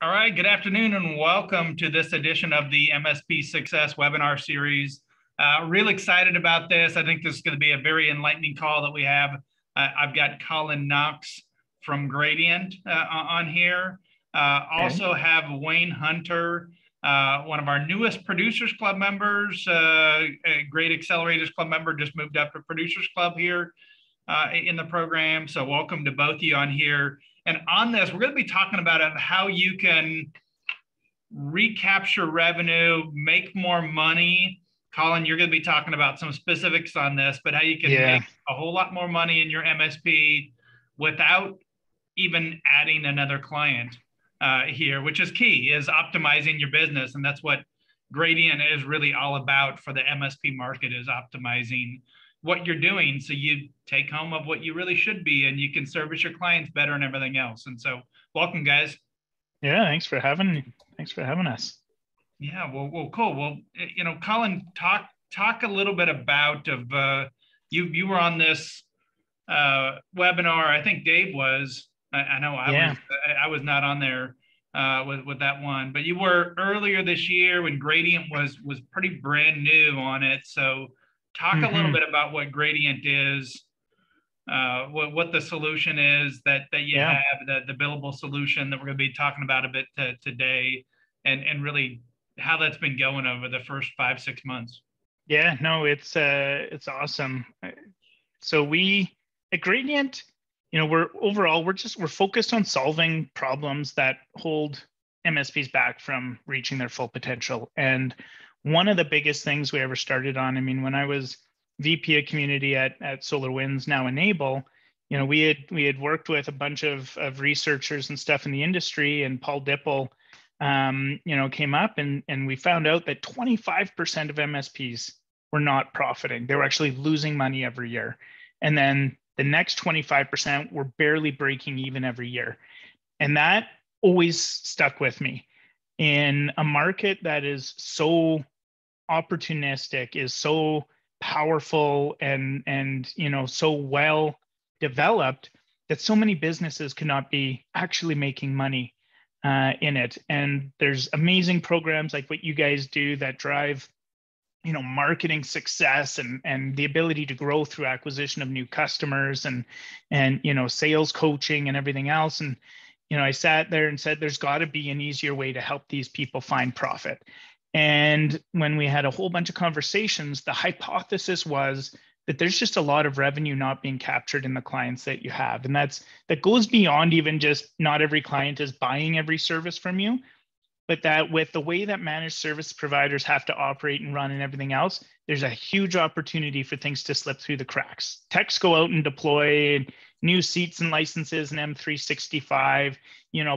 All right, good afternoon and welcome to this edition of the MSP Success webinar series. Really excited about this. I think this is going to be a very enlightening call that we have. I've got Colin Knox from Gradient on here. Also have Wayne Hunter, one of our newest Producers Club members, a great Accelerators Club member, just moved up to Producers Club here in the program. So welcome to both of you on here. And on this, we're going to be talking about how you can recapture revenue, make more money. Colin, you're going to be talking about some specifics on this, but how you can make a whole lot more money in your MSP without even adding another client here, which is key, is optimizing your business. And that's what Gradient is really all about for the MSP market, is optimizing what you're doing so you take home of what you really should be and you can service your clients better and everything else. And so welcome, guys. Yeah, thanks for having us. Yeah, well, cool. Well, Colin, talk a little bit about you were on this webinar. I think Dave was. I know I was not on there with that one, but you were earlier this year when Gradient was pretty brand new on it. So talk a little bit about what Gradient is, what the solution is that you have, the billable solution that we're going to be talking about a bit today, and really how that's been going over the first 5-6 months. Yeah, no, it's awesome. So we at Gradient, we're focused on solving problems that hold MSPs back from reaching their full potential. And one of the biggest things we ever started on, when I was VP of community at SolarWinds, now Enable, we had worked with a bunch of researchers and stuff in the industry, and Paul Dipple, came up and we found out that 25% of MSPs were not profiting. They were actually losing money every year. And then the next 25% were barely breaking even every year. And that always stuck with me. In a market that is so opportunistic, is so powerful and so well developed, that so many businesses cannot be actually making money in it. And there's amazing programs like what you guys do that drive marketing success and the ability to grow through acquisition of new customers and sales coaching and everything else. And I sat there and said, there's got to be an easier way to help these people find profit. And when we had a whole bunch of conversations, the hypothesis was that there's just a lot of revenue not being captured in the clients that you have. And that goes beyond even just not every client is buying every service from you, but that with the way that managed service providers have to operate and run and everything else, there's a huge opportunity for things to slip through the cracks. Techs go out and deploy new seats and licenses and M365,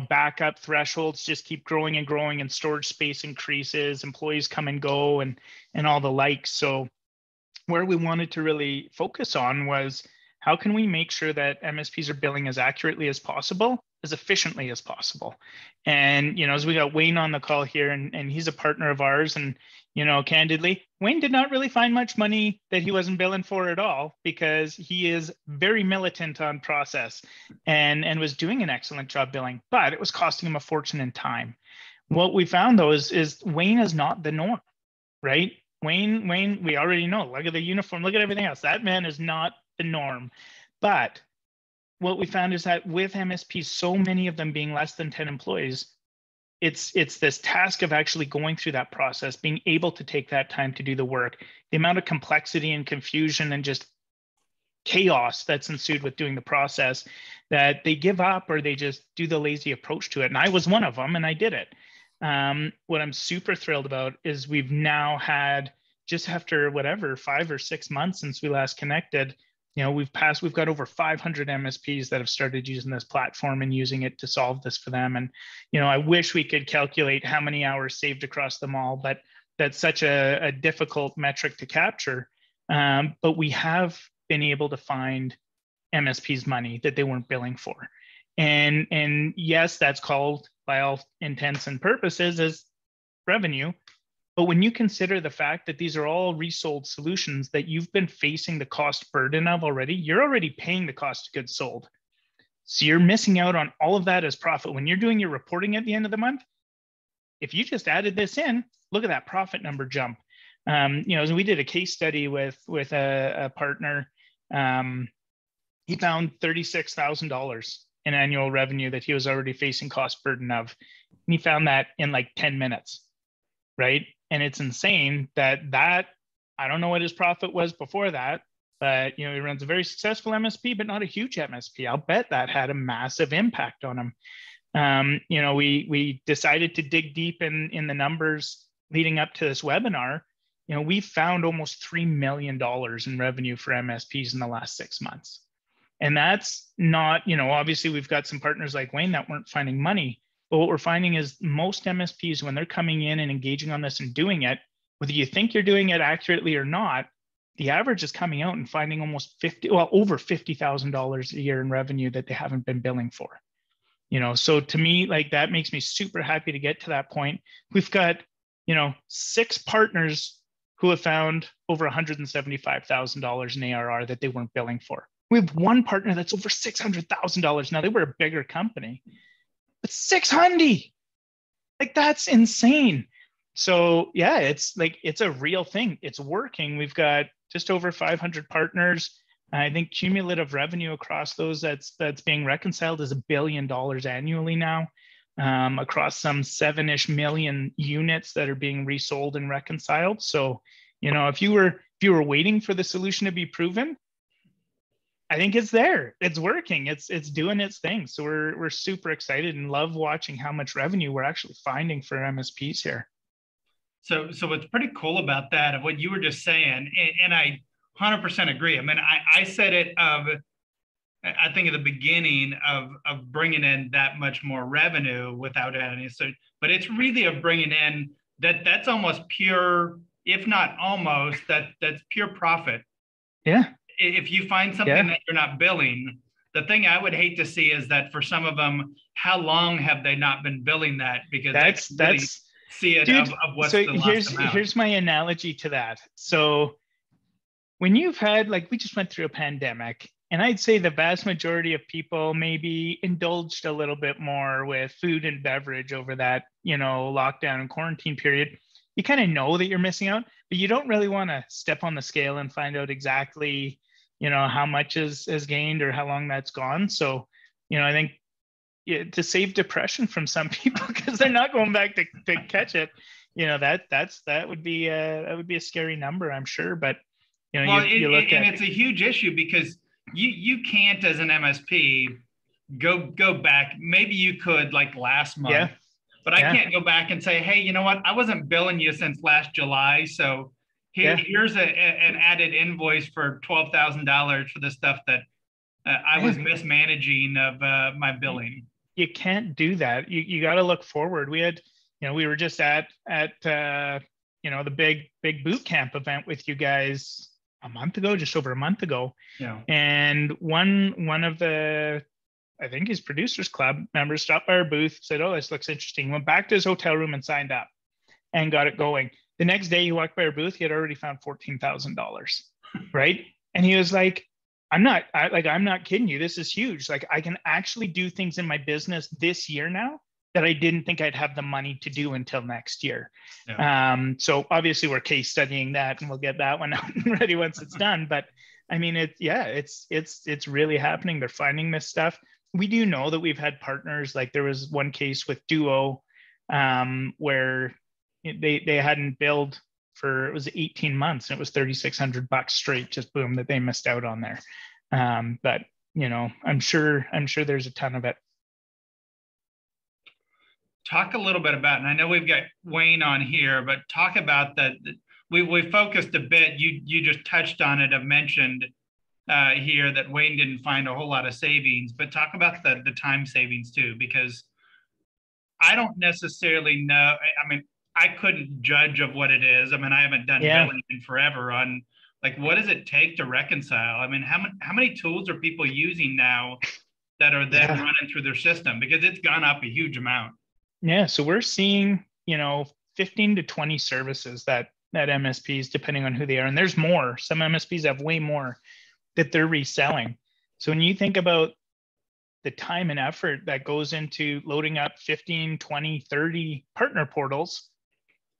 backup thresholds just keep growing and growing, and storage space increases, employees come and go and all the like. So where we wanted to really focus on was, how can we make sure that MSPs are billing as accurately as possible, as efficiently as possible? And, as we got Wayne on the call here, and he's a partner of ours, and, candidly, Wayne did not really find much money that he wasn't billing for at all, because he is very militant on process and was doing an excellent job billing, but it was costing him a fortune in time. What we found, though, is Wayne is not the norm, right? Wayne, we already know, look at the uniform, look at everything else. That man is not the norm. But what we found is that with MSPs, so many of them being less than 10 employees, it's this task of actually going through that process, being able to take that time to do the work, the amount of complexity and confusion and just chaos that's ensued with doing the process, that they give up or they just do the lazy approach to it. And I was one of them, and I did it. What I'm super thrilled about is we've now had, just after 5 or 6 months since we last connected, we've got over 500 MSPs that have started using this platform and using it to solve this for them. And, I wish we could calculate how many hours saved across them all, but that's such a difficult metric to capture. But we have been able to find MSPs money that they weren't billing for. And yes, that's called, by all intents and purposes, as revenue. But when you consider the fact that these are all resold solutions that you've been facing the cost burden of already, you're already paying the cost of goods sold. So you're missing out on all of that as profit. When you're doing your reporting at the end of the month, if you just added this in, look at that profit number jump. So we did a case study with a partner. He found $36,000 in annual revenue that he was already facing cost burden of. And he found that in like 10 minutes, right? And it's insane that I don't know what his profit was before that, but he runs a very successful MSP, but not a huge MSP. I'll bet that had a massive impact on him. We decided to dig deep in the numbers leading up to this webinar. We found almost $3 million in revenue for MSPs in the last 6 months. And that's not, obviously we've got some partners like Wayne that weren't finding money, but what we're finding is most MSPs, when they're coming in and engaging on this and doing it, whether you think you're doing it accurately or not, the average is coming out and finding almost over $50,000 a year in revenue that they haven't been billing for. So to me, like, that makes me super happy to get to that point. We've got, 6 partners who have found over $175,000 in ARR that they weren't billing for. We have 1 partner that's over $600,000. Now, they were a bigger company, but 600, like, that's insane. So yeah, it's a real thing. It's working. We've got just over 500 partners. I think cumulative revenue across those that's being reconciled is $1 billion annually now, across some 7-ish million units that are being resold and reconciled. So, if you were waiting for the solution to be proven, I think it's there. It's working. It's doing its thing. So we're super excited and love watching how much revenue we're actually finding for MSPs here. So what's pretty cool about that, of what you were just saying, and I 100% agree. I mean, I said it I think at the beginning of bringing in that much more revenue without any, but it's really of bringing in that's almost pure, if not almost, that's pure profit. Yeah. If you find something that you're not billing, the thing I would hate to see is that for some of them, how long have they not been billing that? Because that's see it, dude, of what's the lost amount. Here's my analogy to that. So when you've had, like, we just went through a pandemic, and I'd say the vast majority of people maybe indulged a little bit more with food and beverage over that, lockdown and quarantine period. You kind of know that you're missing out, but you don't really want to step on the scale and find out exactly, how much is gained or how long that's gone. So, I think, to save depression from some people, because they're not going back to catch it, that would be a scary number, I'm sure. But you look at, and it's a huge issue, because you can't, as an MSP, go back. Maybe you could, like, last month, but I can't go back and say, hey, you know what? I wasn't billing you since last July, so here's an added invoice for $12,000 for the stuff that I was mismanaging of my billing. You can't do that. You got to look forward. We had, we were just at the big boot camp event with you guys just over a month ago. Yeah. And one of the, I think his Producers Club members stopped by our booth, said, oh, this looks interesting. Went back to his hotel room and signed up and got it going. The next day he walked by our booth, he had already found $14,000, right? And he was like, I'm not kidding you. This is huge. Like, I can actually do things in my business this year now that I didn't think I'd have the money to do until next year. Yeah. So obviously we're case studying that, and we'll get that one out and ready once it's done. But I mean, it's really happening. They're finding this stuff. We do know that we've had partners, like there was one case with Duo, where they hadn't billed for, it was 18 months, and it was $3,600 straight, just boom, that they missed out on there. But I'm sure there's a ton of it. Talk a little bit about, and I know we've got Wayne on here, but talk about that. We focused a bit. You just touched on it. I've mentioned here that Wayne didn't find a whole lot of savings, but talk about the time savings too, because I don't necessarily know. I mean, I couldn't judge of what it is. I mean, I haven't done billing in forever on, like, what does it take to reconcile? I mean, how many tools are people using now that are then running through their system? Because it's gone up a huge amount. Yeah. So we're seeing, 15 to 20 services that MSPs, depending on who they are, and there's more. Some MSPs have way more that they're reselling. So when you think about the time and effort that goes into loading up 15, 20, 30 partner portals,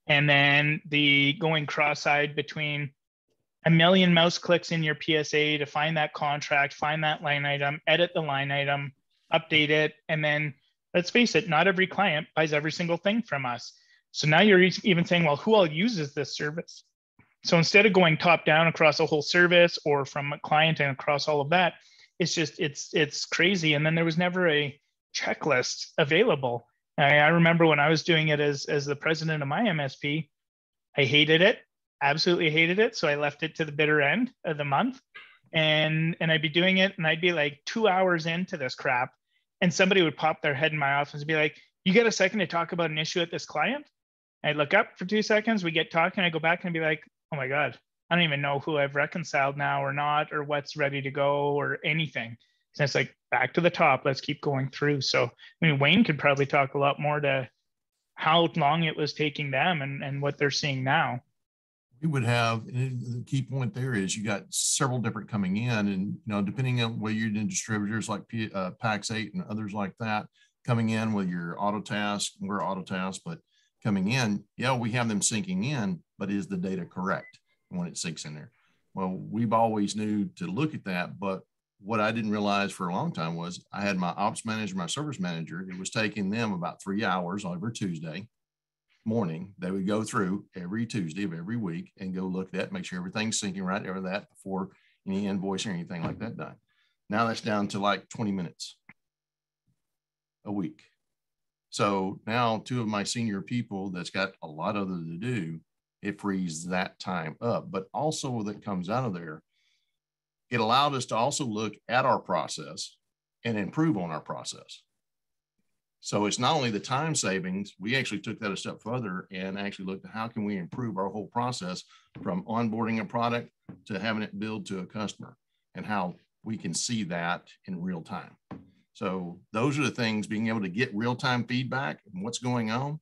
and then the going cross-eyed between a million mouse clicks in your PSA to find that contract, find that line item, edit the line item, update it. And then let's face it, not every client buys every single thing from us. So now you're even saying, well, who all uses this service? So instead of going top down across a whole service or from a client and across all of that, it's just, it's crazy. And then there was never a checklist available. I remember when I was doing it as the president of my MSP, I hated it, absolutely hated it. So I left it to the bitter end of the month, and I'd be doing it, and I'd be like 2 hours into this crap, and somebody would pop their head in my office and be like, "You got a second to talk about an issue at this client?" I'd look up for 2 seconds, we get talking, I go back and be like, "Oh my God, I don't even know who I've reconciled now or not, or what's ready to go or anything." So it's like, back to the top, let's keep going through. So, I mean, Wayne could probably talk a lot more to how long it was taking them and what they're seeing now. We would have, the key point there is you got several different coming in, and depending on whether you're in distributors like PAX 8 and others like that, coming in with your auto task, we're auto task, but coming in, yeah, we have them syncing in, but is the data correct when it syncs in there? Well, we've always knew to look at that, but what I didn't realize for a long time was I had my ops manager, my service manager. It was taking them about 3 hours every Tuesday morning. They would go through every Tuesday of every week and go look at that, make sure everything's syncing right over that before any invoice or anything like that done. Now that's down to like 20 minutes a week. So now 2 of my senior people that's got a lot other to do, it frees that time up. But also that comes out of there, it allowed us to also look at our process and improve on our process. So it's not only the time savings, we actually took that a step further and actually looked at how can we improve our whole process from onboarding a product to having it billed to a customer, and how we can see that in real time. So those are the things, being able to get real-time feedback and what's going on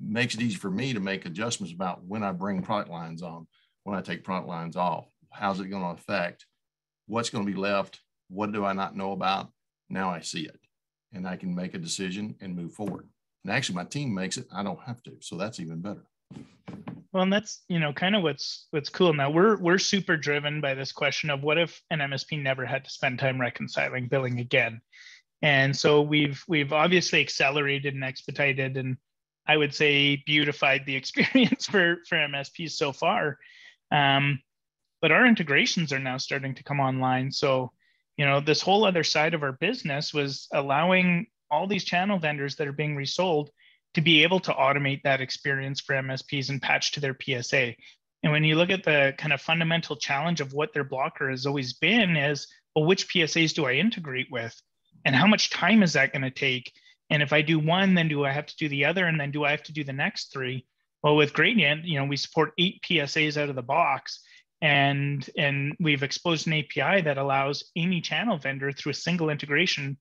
makes it easy for me to make adjustments about when I bring product lines on, when I take product lines off, how's it going to affect, what's going to be left, what do I not know about? Now I see it and I can make a decision and move forward. And actually my team makes it, I don't have to. So that's even better. Well, and that's, kind of what's cool. Now we're super driven by this question of what if an MSP never had to spend time reconciling billing again? And so we've obviously accelerated and expedited, and I would say beautified the experience for MSPs so far. But our integrations are now starting to come online. So, this whole other side of our business was allowing all these channel vendors that are being resold to be able to automate that experience for MSPs and patch to their PSA. And when you look at the kind of fundamental challenge of what their blocker has always been is, well, which PSAs do I integrate with? And how much time is that going to take? And if I do one, then do I have to do the other? And then do I have to do the next 3? Well, with Gradient, we support 8 PSAs out of the box. And we've exposed an API that allows any channel vendor through a single integration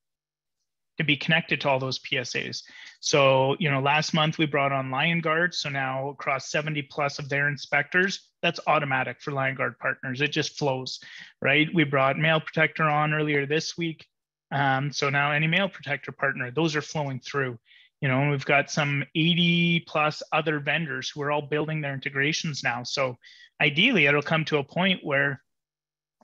to be connected to all those PSAs. So, last month we brought on LionGuard. So now across 70 plus of their inspectors, that's automatic for LionGuard partners. It just flows, right? We brought Mail Protector on earlier this week. So now any Mail Protector partner, those are flowing through. And we've got some 80 plus other vendors who are all building their integrations now. So ideally, it'll come to a point where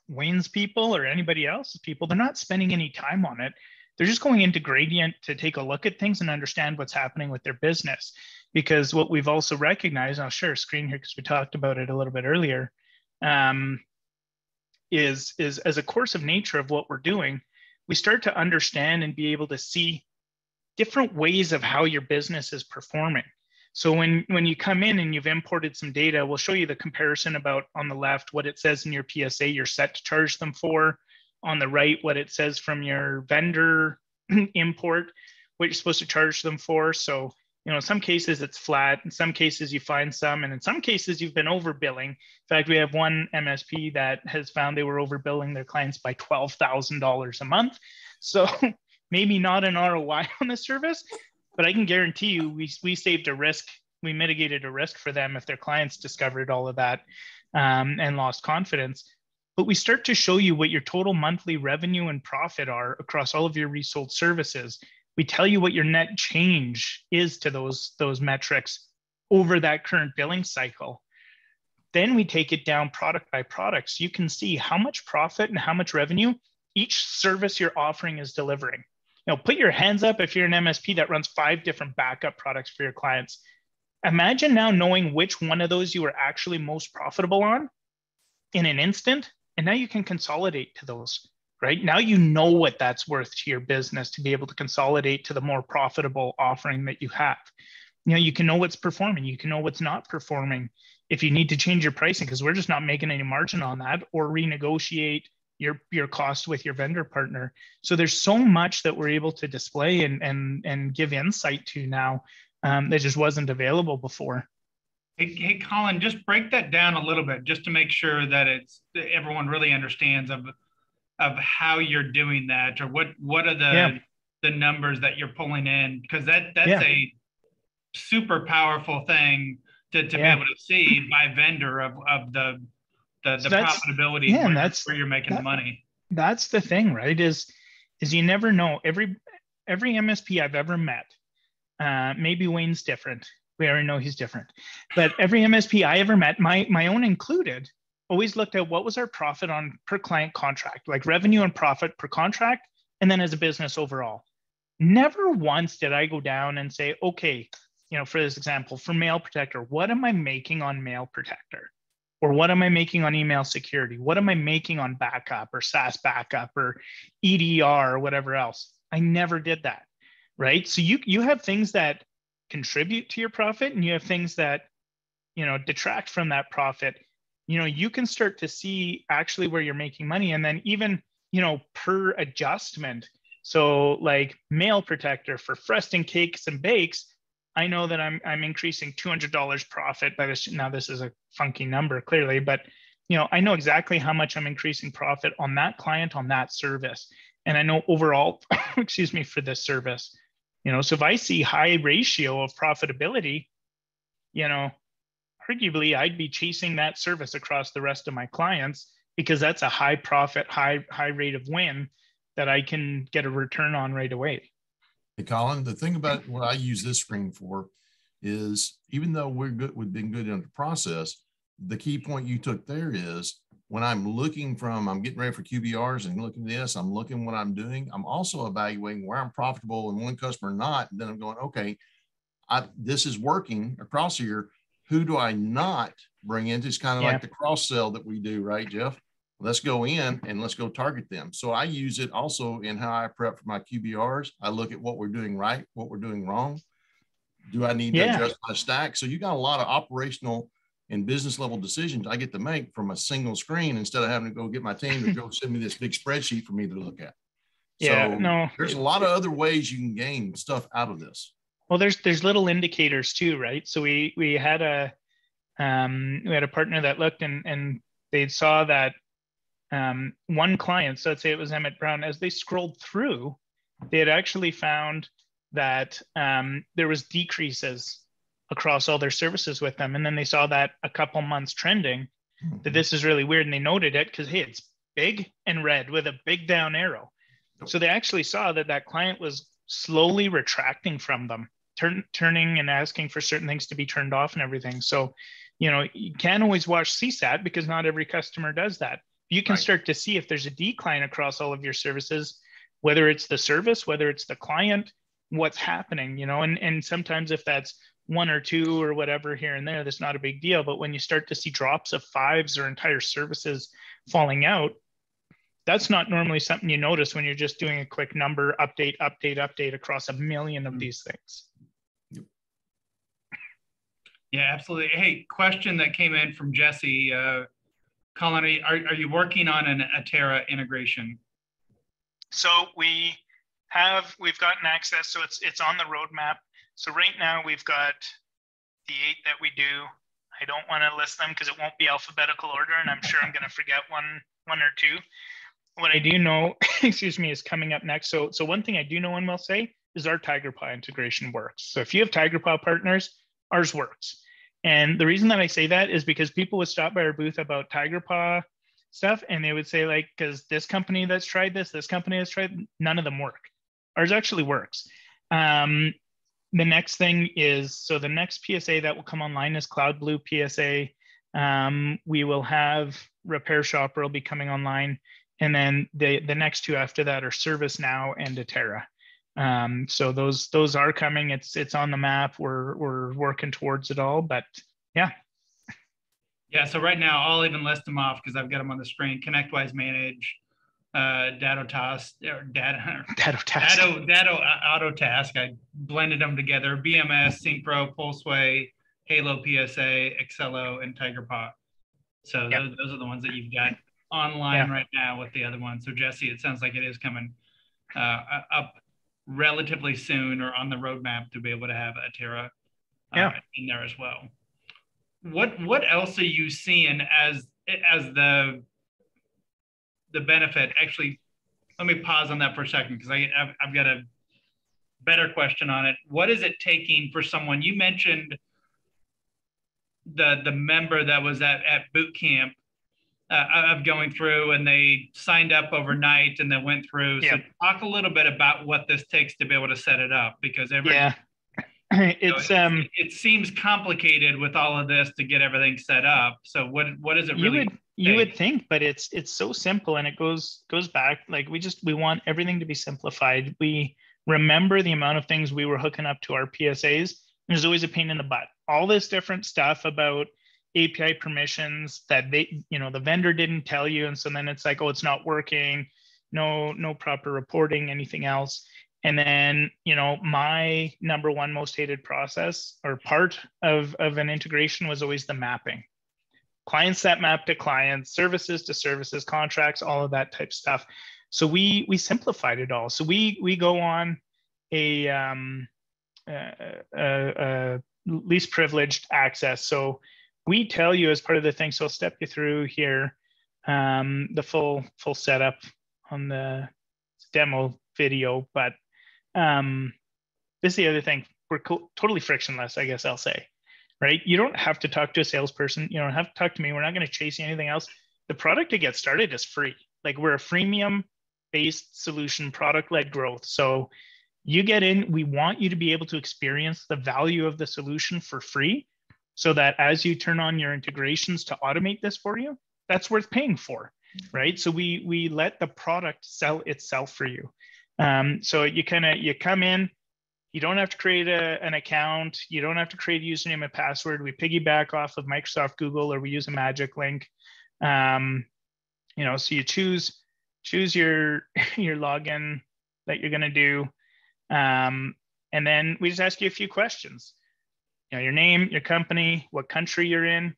Wayne's people or anybody else's people, they're not spending any time on it. They're just going into Gradient to take a look at things and understand what's happening with their business. Because what we've also recognized, I'll share a screen here because we talked about it a little bit earlier, is as a course of nature of what we're doing, we start to understand and be able to see different ways of how your business is performing. So when you come in and you've imported some data, we'll show you the comparison about on the left, what it says in your PSA you're set to charge them for. On the right, what it says from your vendor import, what you're supposed to charge them for. So, in some cases it's flat. In some cases you find some, and in some cases you've been overbilling. In fact, we have one MSP that has found they were overbilling their clients by $12,000 a month. So maybe not an ROI on the service, but I can guarantee you we saved a risk. We mitigated a risk for them if their clients discovered all of that and lost confidence. but we start to show you what your total monthly revenue and profit are across all of your resold services. We tell you what your net change is to those metrics over that current billing cycle. Then we take it down product by product, so you can see how much profit and how much revenue each service you're offering is delivering. Put your hands up if you're an MSP that runs 5 different backup products for your clients. Imagine now knowing which one of those you are actually most profitable on in an instant, and now you can consolidate to those, right? Now you know what that's worth to your business to be able to consolidate to the more profitable offering that you have. You can know what's performing, you can know what's not performing. If you need to change your pricing, because we're just not making any margin on that, or renegotiate your cost with your vendor partner. So there's so much that we're able to display and give insight to now that just wasn't available before. Hey, Colin, just break that down a little bit, just to make sure that everyone really understands of how you're doing that, or what are the numbers that you're pulling in, because that's a super powerful thing to be able to see by vendor of the profitability, where you're making the money. That's the thing, right? Is you never know. Every MSP I've ever met, maybe Wayne's different. We already know he's different. But every MSP I ever met, my own included, always looked at what was our profit on per client contract, like revenue and profit per contract, and then as a business overall. Never once did I go down and say, okay, for this example, for Mail Protector, what am I making on Mail Protector? Or what am I making on email security? What am I making on backup or SaaS backup or EDR or whatever else? I never did that, right? So you have things that contribute to your profit, and you have things that detract from that profit. You can start to see actually where you're making money, and then even per adjustment. So like Mail Protector for Freston Cakes and Bakes, I know that I'm increasing $200 profit by this. Now this is a funky number clearly, but I know exactly how much I'm increasing profit on that client, on that service, and I know overall, excuse me, for this service. So if I see high ratio of profitability, arguably I'd be chasing that service across the rest of my clients, because that's a high profit, high rate of win that I can get a return on right away. Hey, Colin, the thing about what I use this screen for is, even though we've been good in the process, the key point you took there is, when I'm getting ready for QBRs and looking at this, I'm looking what I'm doing. I'm also evaluating where I'm profitable and one customer not. And then I'm going, okay, this is working across here. Who do I not bring in? It's kind of like the cross sell that we do, right, Jeff? Let's go in and let's go target them. So I use it also in how I prep for my QBRs. I look at what we're doing right, what we're doing wrong. Do I need to adjust my stack? So you got a lot of operational and business level decisions I get to make from a single screen, instead of having to go get my team to go send me this big spreadsheet for me to look at. There's a lot of other ways you can gain stuff out of this. Well, there's little indicators too, right? So we had a partner that looked and they saw that one client, so let's say it was Emmett Brown, as they scrolled through, they had actually found that there was decreases across all their services with them. And then they saw that a couple months trending, that this is really weird. And they noted it because, hey, it's big and red with a big down arrow. So they actually saw that client was slowly retracting from them, turning and asking for certain things to be turned off and everything. So, you can't always watch CSAT, because not every customer does that. You can start to see if there's a decline across all of your services, whether it's the service, whether it's the client, what's happening, and sometimes if that's 1 or 2 or whatever here and there, that's not a big deal. But when you start to see drops of 5s or entire services falling out, that's not normally something you notice when you're just doing a quick number update across a million of these things. Yeah, absolutely. Hey, question that came in from Jesse. Colin, are you working on an Aterra integration? So we've gotten access, so it's on the roadmap. So right now we've got the 8 that we do. I don't want to list them because it won't be alphabetical order, and I'm sure I'm going to forget one or 2. What I do know, excuse me, is coming up next. So one thing I do know and will say is our TigerPaw integration works. So if you have TigerPaw partners, ours works. And the reason that I say that is because people would stop by our booth about TigerPaw stuff, and they would say like, because this company that's tried this company has tried, none of them work. Ours actually works. The next thing is, so the next PSA that will come online is Cloud Blue PSA. We will have Repair Shopper will be coming online. And then the next two after that are ServiceNow and Aterra. So those are coming. It's on the map. We're working towards it all, but yeah. Yeah, so right now I'll even list them off because I've got them on the screen. ConnectWise Manage, Autotask. I blended them together. BMS, Synchro, Pulseway, Halo PSA, Excello, and TigerPot. So those are the ones that you've got online right now with the other ones. So Jesse, it sounds like it is coming up relatively soon or on the roadmap to be able to have Aterra in there as well. What else are you seeing as the benefit? Actually, let me pause on that for a second because I've got a better question on it. What is it taking for someone? You mentioned the member that was at boot camp of going through, and they signed up overnight and then went through. So talk a little bit about what this takes to be able to set it up, because it seems complicated with all of this to get everything set up. So what is it really? You would think, but it's so simple, and it goes back. Like we want everything to be simplified. We remember the amount of things we were hooking up to our PSAs. There's always a pain in the butt. All this different stuff about API permissions that the vendor didn't tell you. And so then it's like, oh, it's not working. No proper reporting, anything else. And then, my number one most hated process or part of an integration was always the mapping. Clients that map to clients, services to services, contracts, all of that type of stuff. So we simplified it all. So we go on a least privileged access. So we tell you as part of the thing, so I'll step you through here, the full setup on the demo video, but this is the other thing. We're totally frictionless, I guess I'll say, right? You don't have to talk to a salesperson. You don't have to talk to me. We're not going to chase you anything else. The product to get started is free. Like, we're a freemium-based solution, product-led growth. So you get in, we want you to be able to experience the value of the solution for free, so that as you turn on your integrations to automate this for you, that's worth paying for, right? So we let the product sell itself for you. So you come in, you don't have to create an account, you don't have to create a username and password. We piggyback off of Microsoft, Google, or we use a magic link. So you choose your login that you're gonna do, and then we just ask you a few questions. Your name, your company, what country you're in.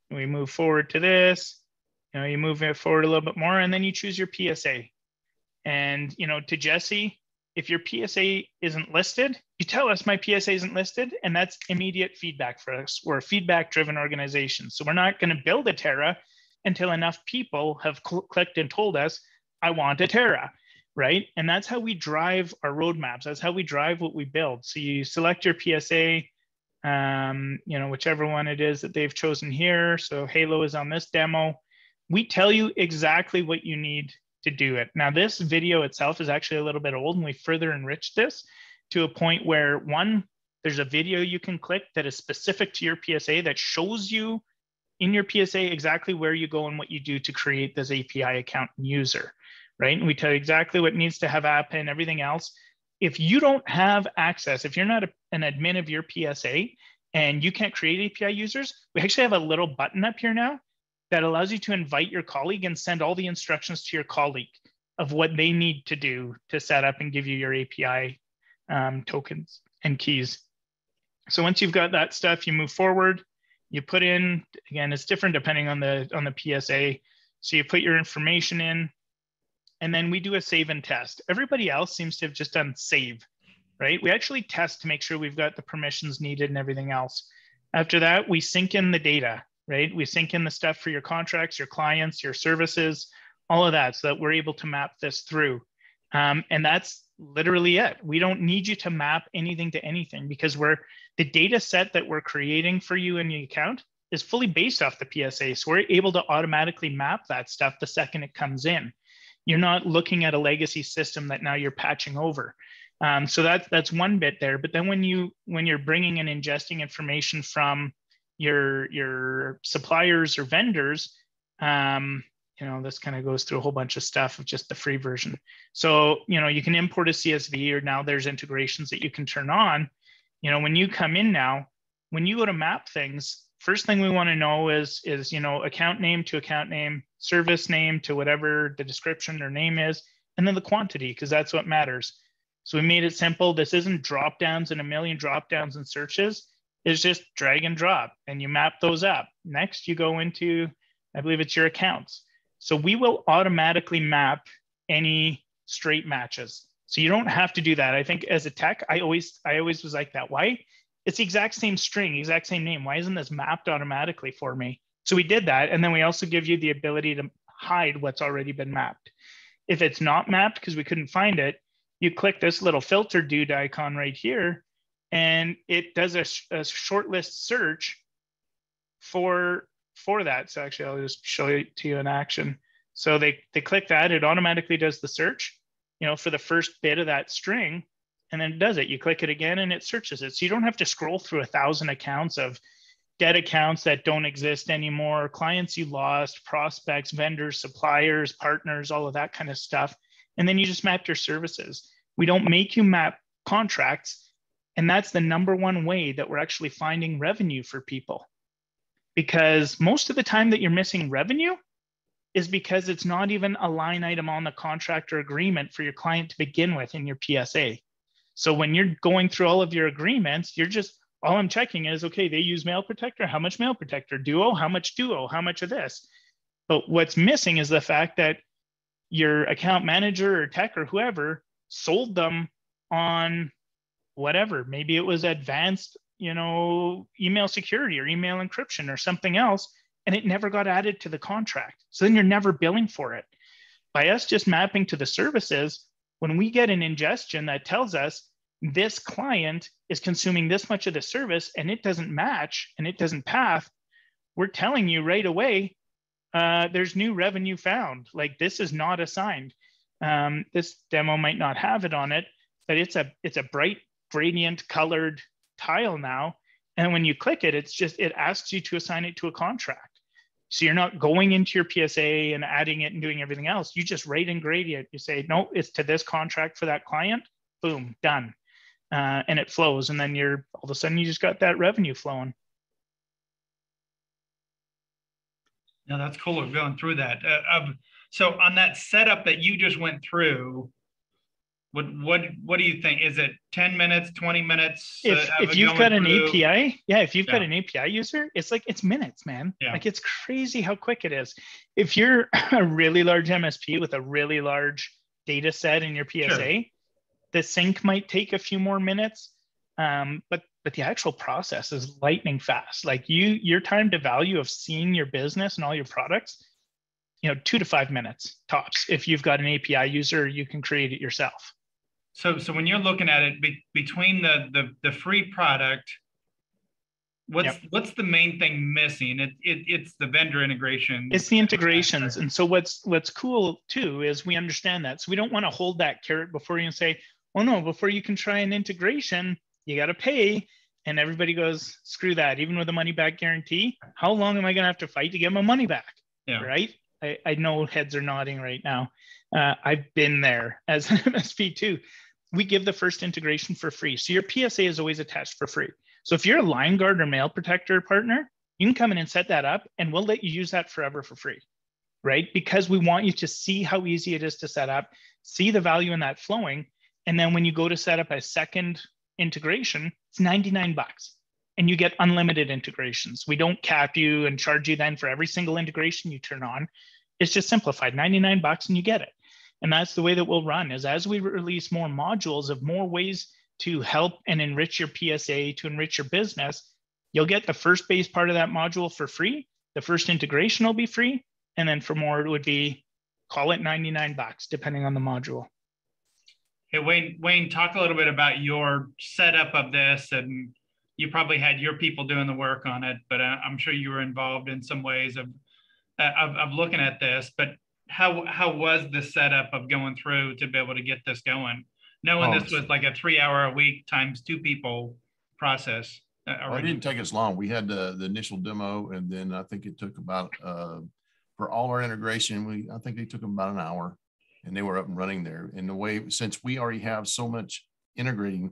We move forward to this. You move it forward a little bit more, and then you choose your PSA. And to Jesse, if your PSA isn't listed, you tell us my PSA isn't listed, and that's immediate feedback for us. We're a feedback-driven organization, so we're not going to build Aterra until enough people have clicked and told us, I want Aterra. Right? And that's how we drive our roadmaps. That's how we drive what we build. So you select your PSA, whichever one it is that they've chosen here. So Halo is on this demo. We tell you exactly what you need to do it. Now, this video itself is actually a little bit old, and we further enriched this to a point where, one, there's a video you can click that is specific to your PSA that shows you in your PSA exactly where you go and what you do to create this API account and user. Right? And we tell you exactly what needs to have app and everything else. If you don't have access, if you're not an admin of your PSA and you can't create API users, we actually have a little button up here now that allows you to invite your colleague and send all the instructions to your colleague of what they need to do to set up and give you your API tokens and keys. So once you've got that stuff, you move forward, you put in, again, it's different depending on the PSA. So you put your information in, and then we do a save and test. Everybody else seems to have just done save, right? We actually test to make sure we've got the permissions needed and everything else. After that, we sync in the data, right? We sync in the stuff for your contracts, your clients, your services, all of that, so that we're able to map this through. And that's literally it. We don't need you to map anything to anything, because the data set that we're creating for you in the account is fully based off the PSA. So we're able to automatically map that stuff the second it comes in. You're not looking at a legacy system that now you're patching over. So that's one bit there. But then when you're bringing and ingesting information from your suppliers or vendors, this kind of goes through a whole bunch of stuff of just the free version. So, you can import a CSV, or now there's integrations that you can turn on. When you come in now, when you go to map things, first thing we want to know is account name to account name, service name to whatever the description or name is, and then the quantity, because that's what matters. So we made it simple. This isn't drop downs and a million drop downs and searches. It's just drag and drop, and you map those up. Next, you go into, I believe it's your accounts. So we will automatically map any straight matches. So you don't have to do that. I think as a tech, I always was like that. Why? It's the exact same string, exact same name. Why isn't this mapped automatically for me? So we did that. And then we also give you the ability to hide what's already been mapped. If it's not mapped because we couldn't find it, you click this little filter dude icon right here, and it does a short list search for that. So actually, I'll just show it to you in action. So they click that, it automatically does the search, for the first bit of that string, and then it does it. You click it again and it searches it. So you don't have to scroll through 1,000 accounts of dead accounts that don't exist anymore, clients you lost, prospects, vendors, suppliers, partners, all of that kind of stuff. And then you just map your services. We don't make you map contracts. And that's the number one way that we're actually finding revenue for people. Because most of the time that you're missing revenue is because it's not even a line item on the contract or agreement for your client to begin with in your PSA. So when you're going through all of your agreements, all I'm checking is, okay, they use Mail Protector. How much Mail Protector? Duo? How much Duo? How much of this? But what's missing is the fact that your account manager or tech or whoever sold them on whatever. Maybe it was advanced, email security or email encryption or something else, and it never got added to the contract. So then you're never billing for it. By us just mapping to the services, when we get an ingestion that tells us this client is consuming this much of the service and it doesn't match and it doesn't path, we're telling you right away, there's new revenue found. Like, this is not assigned. This demo might not have it on it, but it's a bright gradient colored tile now. And when you click it, it asks you to assign it to a contract. So you're not going into your PSA and adding it and doing everything else. You just rate and gradient. You say, no, it's to this contract for that client. Boom, done. And it flows. And then all of a sudden you just got that revenue flowing. No, that's cool. We're going through that. So on that setup that you just went through, what do you think? Is it 10 minutes, 20 minutes? If you've got an API, if you've got an API user, it's minutes, man. Yeah. Like, it's crazy how quick it is. If you're a really large MSP with a really large data set in your PSA, sure, the sync might take a few more minutes, but the actual process is lightning fast. Like, your time to value of seeing your business and all your products, 2 to 5 minutes tops. If you've got an API user, you can create it yourself. So when you're looking at it between the free product, what's the main thing missing? It's the vendor integration. It's the integrations. And so what's cool too is we understand that. So we don't want to hold that carrot before you and say, oh no, before you can try an integration, you got to pay. And everybody goes, screw that. Even with a money back guarantee, how long am I going to have to fight to get my money back? Yeah. Right? I know heads are nodding right now. I've been there as an MSP too. We give the first integration for free. So your PSA is always attached for free. So if you're a LineGuard or Mail Protector partner, you can come in and set that up and we'll let you use that forever for free, right? Because we want you to see how easy it is to set up, see the value in that flowing. And then when you go to set up a second integration, it's $99 and you get unlimited integrations. We don't cap you and charge you then for every single integration you turn on. It's just simplified, $99 and you get it. And that's the way that we'll run, is as we release more modules of more ways to help and enrich your PSA, to enrich your business, you'll get the first base part of that module for free. The first integration will be free. And then for more, it would be, call it $99, depending on the module. Hey, Wayne, talk a little bit about your setup of this and you probably had your people doing the work on it, but I'm sure you were involved in some ways of looking at this. But how was the setup of going through to be able to get this going, knowing this was like a 3-hour a week times 2 people process? Well, it didn't take us long. We had the initial demo, and then I think it took about for all our integration, I think it took them about an hour, and they were up and running there. And the way, since we already have so much integrating,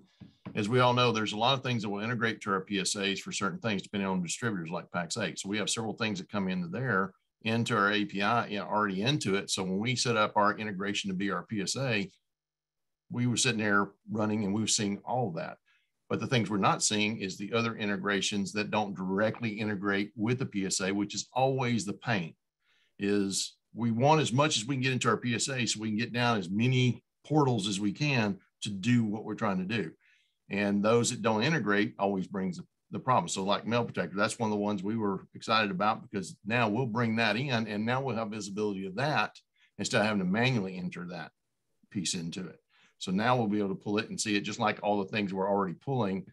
as we all know, there's a lot of things that will integrate to our PSAs for certain things, depending on distributors like PAX 8. So we have several things that come into there, into our API, already into it. So when we set up our integration to be our PSA, we were sitting there running and we were seeing all of that. But the things we're not seeing is the other integrations that don't directly integrate with the PSA, which is always the pain. Is we want as much as we can get into our PSA so we can get down as many portals as we can to do what we're trying to do. And those that don't integrate always brings the problem. So like Mail Protector, that's one of the ones we were excited about, because now we'll bring that in and now we'll have visibility of that instead of having to manually enter that piece into it. So now we'll be able to pull it and see it just like all the things we're already pulling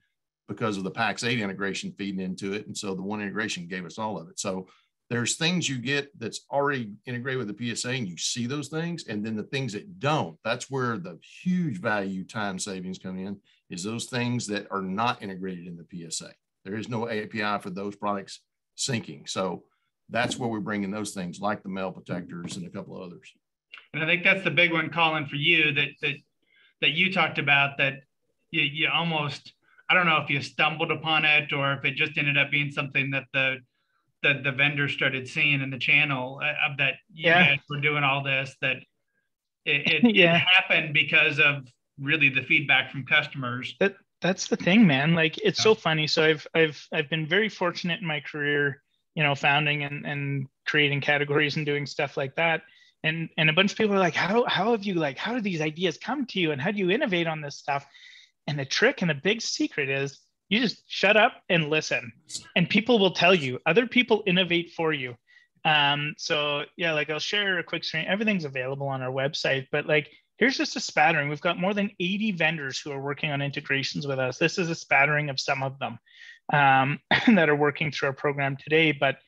because of the PAX 8 integration feeding into it. And so the one integration gave us all of it. So there's things you get that's already integrated with the PSA and you see those things. And then the things that don't, that's where the huge value time savings come in, is those things that are not integrated in the PSA. There is no API for those products syncing. So that's where we're bringing those things like the Mail Protectors and a couple of others. And I think that's the big one, Colin, for you that you talked about, that you almost, I don't know if you stumbled upon it or if it just ended up being something that the vendor started seeing in the channel of that you guys were doing all this, that it happened because of really the feedback from customers. That's the thing, man. Like, it's so funny. So I've been very fortunate in my career, you know, founding and creating categories and doing stuff like that. And a bunch of people are like, how have you, like, how do these ideas come to you and how do you innovate on this stuff? And the trick and the big secret is you just shut up and listen, and people will tell you. Other people innovate for you. So yeah, like I'll share a quick screen. Everything's available on our website, but like, here's just a spattering. We've got more than 80 vendors who are working on integrations with us. This is a spattering of some of them that are working through our program today. But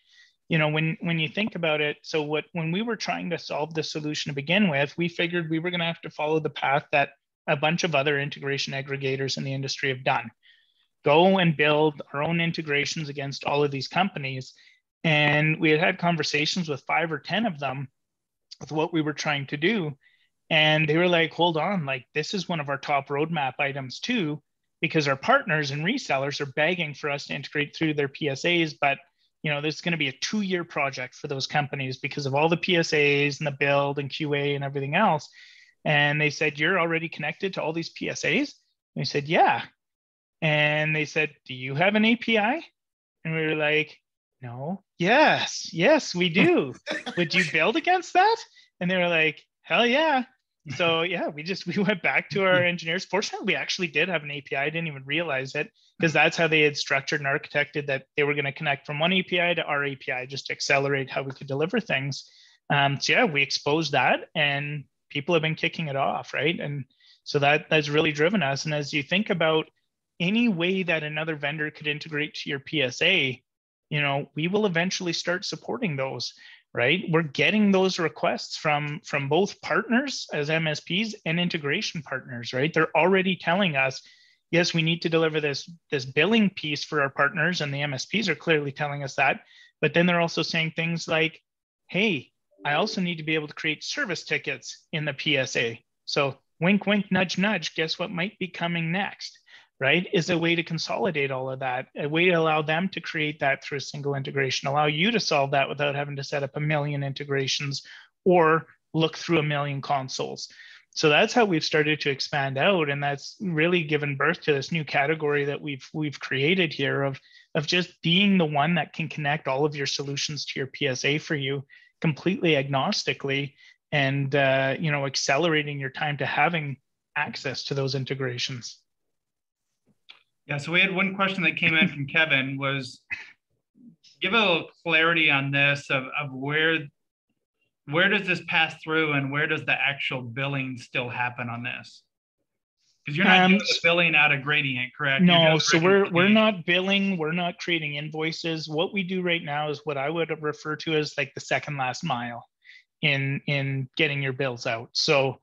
you know, when you think about it, so when we were trying to solve the solution to begin with, we figured we were going to have to follow the path that a bunch of other integration aggregators in the industry have done. Go and build our own integrations against all of these companies. And we had conversations with 5 or 10 of them with what we were trying to do. And they were like, hold on, like, this is one of our top roadmap items too, because our partners and resellers are begging for us to integrate through their PSAs. But, you know, this is going to be a 2-year project for those companies because of all the PSAs and the build and QA and everything else. And they said, you're already connected to all these PSAs? And we said, yeah. And they said, do you have an API? And we were like, no. Yes, we do. Would you build against that? And they were like, hell yeah. So yeah, we went back to our engineers. Fortunately, we actually did have an API. I didn't even realize it, because that's how they had structured and architected that they were going to connect from one API to our API just to accelerate how we could deliver things. So yeah, we exposed that and people have been kicking it off, right? And so that's really driven us. And as you think about any way that another vendor could integrate to your PSA, you know, we will eventually start supporting those, right? We're getting those requests from both partners as MSPs and integration partners, right? They're already telling us, yes, we need to deliver this billing piece for our partners, and the MSPs are clearly telling us that. But then they're also saying things like, hey, I also need to be able to create service tickets in the PSA. So wink, wink, nudge, nudge, guess what might be coming next, right? Is a way to consolidate all of that, a way to allow them to create that through a single integration, allow you to solve that without having to set up 1 million integrations or look through 1 million consoles. So that's how we've started to expand out. And that's really given birth to this new category that we've created here of just being the one that can connect all of your solutions to your PSA for you completely agnostically, and you know, accelerating your time to having access to those integrations. Yeah, so we had one question that came in from Kevin, was give a little clarity on this of where does this pass through and where does the actual billing still happen on this? Because you're not doing the billing out of Gradient, correct? No, so we're not billing, we're not creating invoices. What we do right now is what I would refer to as like the second last mile in getting your bills out. So